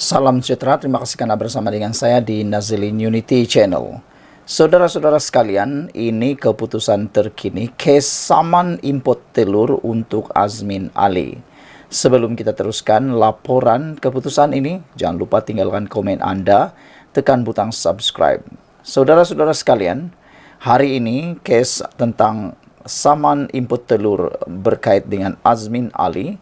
Salam sejahtera, terima kasih karena bersama dengan saya di Nazilin Unity Channel. Saudara-saudara sekalian, ini keputusan terkini kes saman import telur untuk Azmin Ali. Sebelum kita teruskan laporan keputusan ini, jangan lupa tinggalkan komen Anda, tekan butang subscribe. Saudara-saudara sekalian, hari ini kes tentang saman import telur berkait dengan Azmin Ali.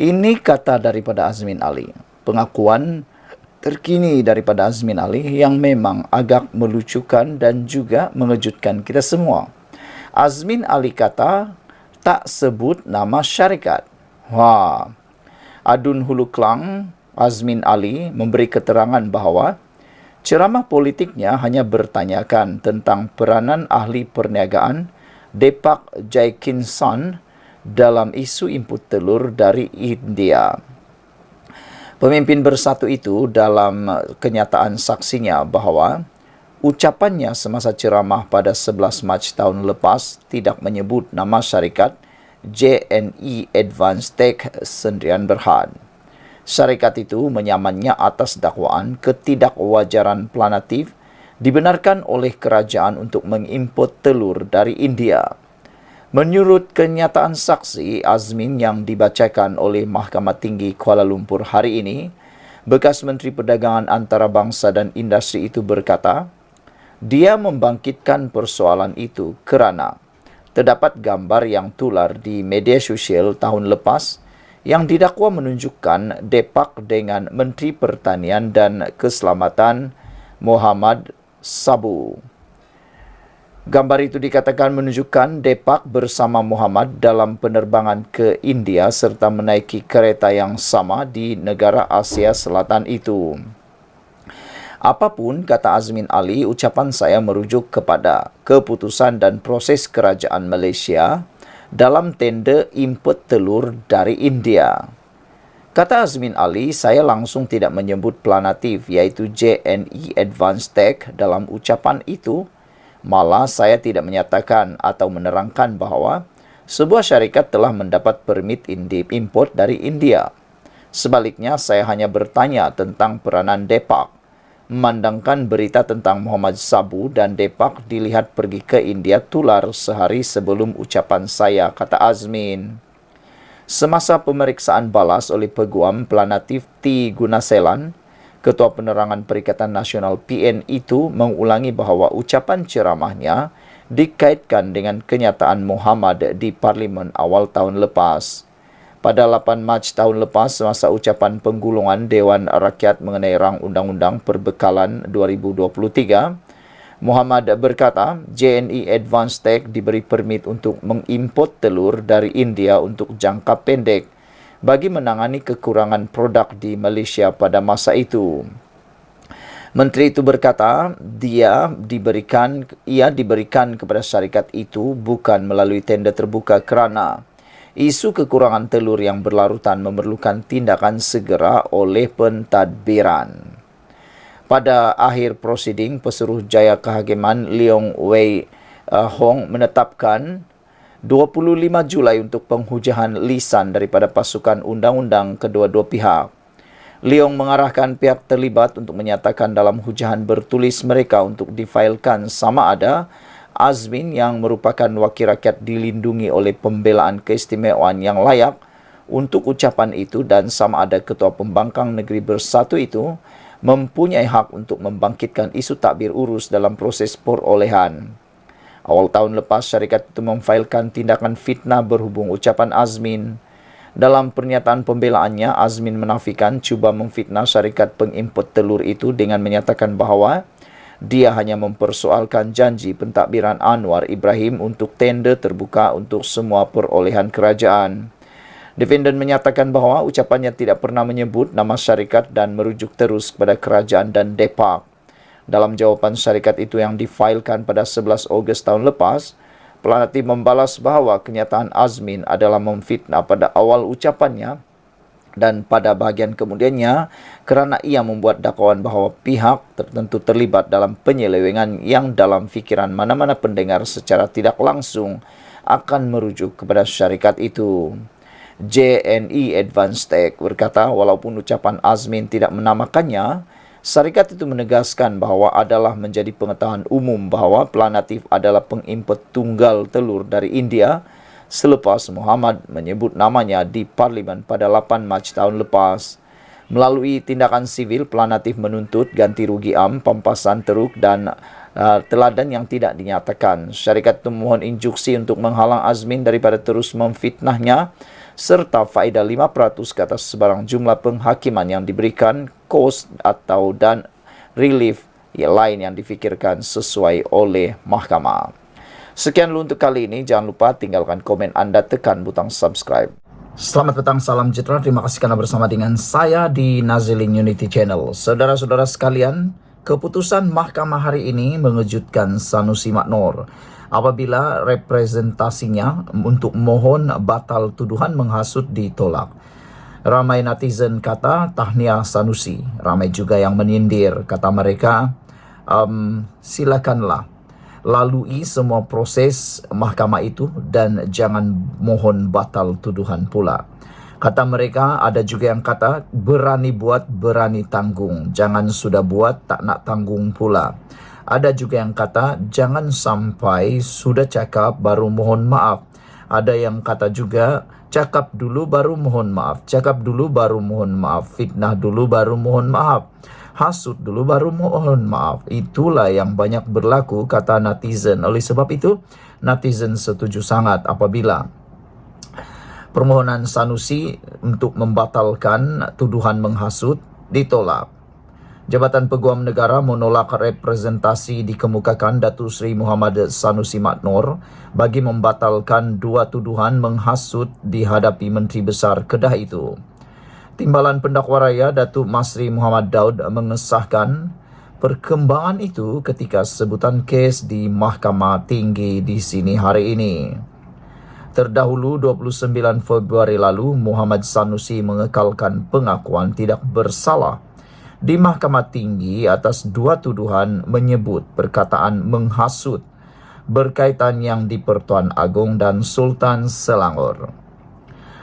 Ini kata daripada Azmin Ali. Pengakuan terkini daripada Azmin Ali yang memang agak melucukan dan juga mengejutkan kita semua. Azmin Ali kata tak sebut nama syarikat. Wah, Adun Hulu Klang, Azmin Ali memberi keterangan bahawa ceramah politiknya hanya bertanyakan tentang peranan ahli perniagaan Deepak Jaikinsan dalam isu input telur dari India. Pemimpin bersatu itu dalam kenyataan saksinya bahawa ucapannya semasa ceramah pada 11 Mac tahun lepas tidak menyebut nama syarikat JNE Advanced Tech Sdn Bhd. Syarikat itu menyamannya atas dakwaan ketidakwajaran planatif dibenarkan oleh kerajaan untuk mengimport telur dari India. Menurut kenyataan saksi Azmin yang dibacakan oleh Mahkamah Tinggi Kuala Lumpur hari ini, bekas Menteri Perdagangan Antarabangsa dan Industri itu berkata, dia membangkitkan persoalan itu kerana terdapat gambar yang tular di media sosial tahun lepas yang didakwa menunjukkan Deepak dengan Menteri Pertanian dan Keselamatan Muhammad Sabu. Gambar itu dikatakan menunjukkan Deepak bersama Muhammad dalam penerbangan ke India serta menaiki kereta yang sama di negara Asia Selatan itu. Apapun, kata Azmin Ali, ucapan saya merujuk kepada keputusan dan proses kerajaan Malaysia dalam tender import telur dari India. Kata Azmin Ali, saya langsung tidak menyebut planatif iaitu JNE Advanced Tech dalam ucapan itu. Malah saya tidak menyatakan atau menerangkan bahawa sebuah syarikat telah mendapat permit import dari India. Sebaliknya, saya hanya bertanya tentang peranan Deepak. Memandangkan berita tentang Muhammad Sabu dan Deepak dilihat pergi ke India tular sehari sebelum ucapan saya, kata Azmin. Semasa pemeriksaan balas oleh Peguam Planatif T. Gunaselan, Ketua Penerangan Perikatan Nasional PN itu mengulangi bahawa ucapan ceramahnya dikaitkan dengan kenyataan Muhammad di Parlimen awal tahun lepas. Pada 8 Mac tahun lepas, semasa ucapan penggulungan Dewan Rakyat mengenai rang Undang-Undang Perbekalan 2023, Muhammad berkata JNE Advanced Tech diberi permit untuk mengimport telur dari India untuk jangka pendek bagi menangani kekurangan produk di Malaysia pada masa itu. Menteri itu berkata, ia diberikan kepada syarikat itu bukan melalui tender terbuka kerana isu kekurangan telur yang berlarutan memerlukan tindakan segera oleh pentadbiran. Pada akhir prosiding, Pesuruh Jaya Kehakiman Leong Wei Hong menetapkan 25 Julai untuk penghujahan lisan daripada pasukan undang-undang kedua-dua pihak. Leong mengarahkan pihak terlibat untuk menyatakan dalam hujahan bertulis mereka untuk difailkan sama ada Azmin yang merupakan wakil rakyat dilindungi oleh pembelaan keistimewaan yang layak untuk ucapan itu dan sama ada Ketua Pembangkang Negeri Bersatu itu mempunyai hak untuk membangkitkan isu takbir urus dalam proses perolehan. Awal tahun lepas, syarikat itu memfailkan tindakan fitnah berhubung ucapan Azmin. Dalam pernyataan pembelaannya, Azmin menafikan cuba memfitnah syarikat pengimport telur itu dengan menyatakan bahawa dia hanya mempersoalkan janji pentadbiran Anwar Ibrahim untuk tender terbuka untuk semua perolehan kerajaan. Defendant menyatakan bahawa ucapannya tidak pernah menyebut nama syarikat dan merujuk terus kepada kerajaan dan Deepak. Dalam jawapan syarikat itu yang difailkan pada 11 Ogos tahun lepas, Planatif membalas bahawa kenyataan Azmin adalah memfitnah pada awal ucapannya dan pada bahagian kemudiannya kerana ia membuat dakwaan bahawa pihak tertentu terlibat dalam penyelewengan yang dalam fikiran mana-mana pendengar secara tidak langsung akan merujuk kepada syarikat itu. JNE Advanced Tech berkata walaupun ucapan Azmin tidak menamakannya, syarikat itu menegaskan bahwa adalah menjadi pengetahuan umum bahwa Planatif adalah pengimport tunggal telur dari India selepas Muhammad menyebut namanya di Parlimen pada 8 Mac tahun lepas. Melalui tindakan sivil, Planatif menuntut ganti rugi pampasan teruk dan teladan yang tidak dinyatakan. Syarikat itu memohon injuksi untuk menghalang Azmin daripada terus memfitnahnya serta faedah 5% ke atas sebarang jumlah penghakiman yang diberikan, kos atau dan relief lain yang difikirkan sesuai oleh mahkamah. Sekian dulu untuk kali ini. Jangan lupa tinggalkan komen anda, tekan butang subscribe. Selamat petang, salam sejahtera. Terima kasih karena bersama dengan saya di Nazilin Unity Channel. Saudara-saudara sekalian, keputusan mahkamah hari ini mengejutkan Sanusi Maknor apabila representasinya untuk mohon batal tuduhan menghasut ditolak. Ramai netizen kata tahniah Sanusi, ramai juga yang menyindir. Kata mereka, silakanlah lalui semua proses mahkamah itu dan jangan mohon batal tuduhan pula. Kata mereka, ada juga yang kata berani buat, berani tanggung. Jangan sudah buat, tak nak tanggung pula. Ada juga yang kata jangan sampai sudah cakap baru mohon maaf. Ada yang kata juga cakap dulu baru mohon maaf. Cakap dulu baru mohon maaf. Fitnah dulu baru mohon maaf. Hasut dulu baru mohon maaf. Itulah yang banyak berlaku, kata netizen. Oleh sebab itu, netizen setuju sangat apabila permohonan Sanusi untuk membatalkan tuduhan menghasut ditolak. Jabatan Peguam Negara menolak representasi dikemukakan Datuk Seri Muhammad Sanusi Maknor bagi membatalkan dua tuduhan menghasut dihadapi Menteri Besar Kedah itu. Timbalan Pendakwa Raya Datuk Masri Muhammad Daud mengesahkan perkembangan itu ketika sebutan kes di Mahkamah Tinggi di sini hari ini. Terdahulu 29 Februari lalu, Muhammad Sanusi mengekalkan pengakuan tidak bersalah di Mahkamah Tinggi atas dua tuduhan menyebut perkataan menghasut berkaitan yang di Pertuan Agong dan Sultan Selangor.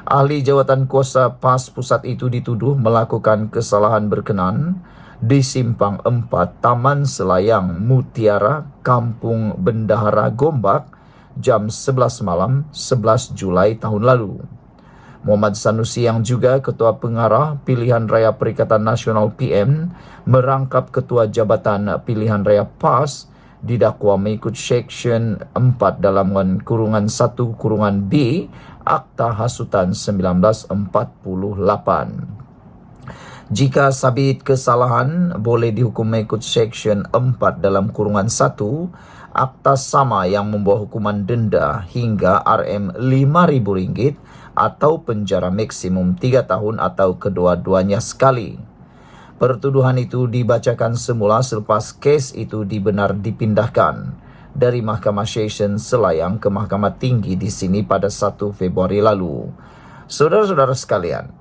Ahli jawatan kuasa PAS pusat itu dituduh melakukan kesalahan berkenan di Simpang 4 Taman Selayang Mutiara, Kampung Bendahara Gombak, jam 11 malam 11 Julai tahun lalu. Muhammad Sanusi yang juga Ketua Pengarah Pilihan Raya Perikatan Nasional PM merangkap Ketua Jabatan Pilihan Raya PAS didakwa mengikut Seksyen 4 dalam kurungan 1 kurungan B Akta Hasutan 1948. Jika sabit kesalahan, boleh dihukum mengikut Seksyen 4 dalam kurungan 1 Akta sama yang membawa hukuman denda hingga Rm5.000 atau penjara maksimum 3 tahun atau kedua-duanya sekali. Pertuduhan itu dibacakan semula selepas kes itu dipindahkan dari Mahkamah Session Selayang ke Mahkamah Tinggi di sini pada 1 Februari lalu. Saudara-saudara sekalian,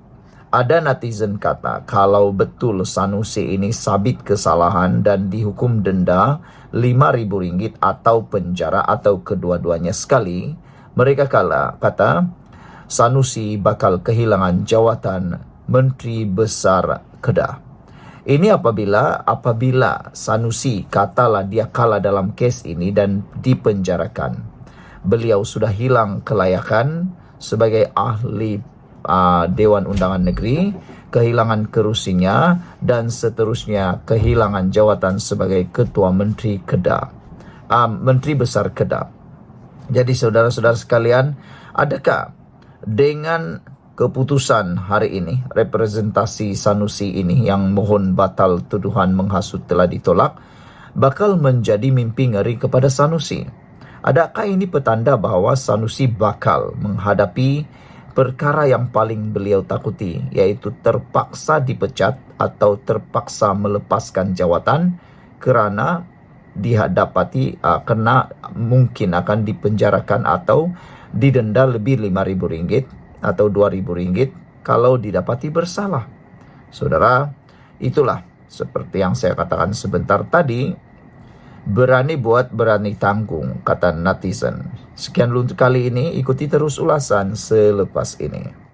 ada netizen kata kalau betul Sanusi ini sabit kesalahan dan dihukum denda Rm5.000 atau penjara atau kedua-duanya sekali, mereka kata Sanusi bakal kehilangan jawatan Menteri Besar Kedah. Ini apabila Sanusi katalah dia kalah dalam kes ini dan dipenjarakan. Beliau sudah hilang kelayakan sebagai ahli Dewan Undangan Negeri, kehilangan kerusinya dan seterusnya kehilangan jawatan sebagai Ketua Menteri Kedah, Menteri Besar Kedah. Jadi saudara-saudara sekalian, adakah dengan keputusan hari ini, representasi Sanusi ini yang mohon batal tuduhan menghasut telah ditolak, bakal menjadi mimpi ngeri kepada Sanusi? Adakah ini petanda bahawa Sanusi bakal menghadapi perkara yang paling beliau takuti, yaitu terpaksa dipecat atau terpaksa melepaskan jawatan kerana dihadapati kena mungkin akan dipenjarakan atau didenda lebih Rm5.000 atau Rm2.000 kalau didapati bersalah. Saudara, itulah seperti yang saya katakan sebentar tadi, berani buat, berani tanggung, kata netizen. Sekian dulu untuk kali ini, ikuti terus ulasan selepas ini.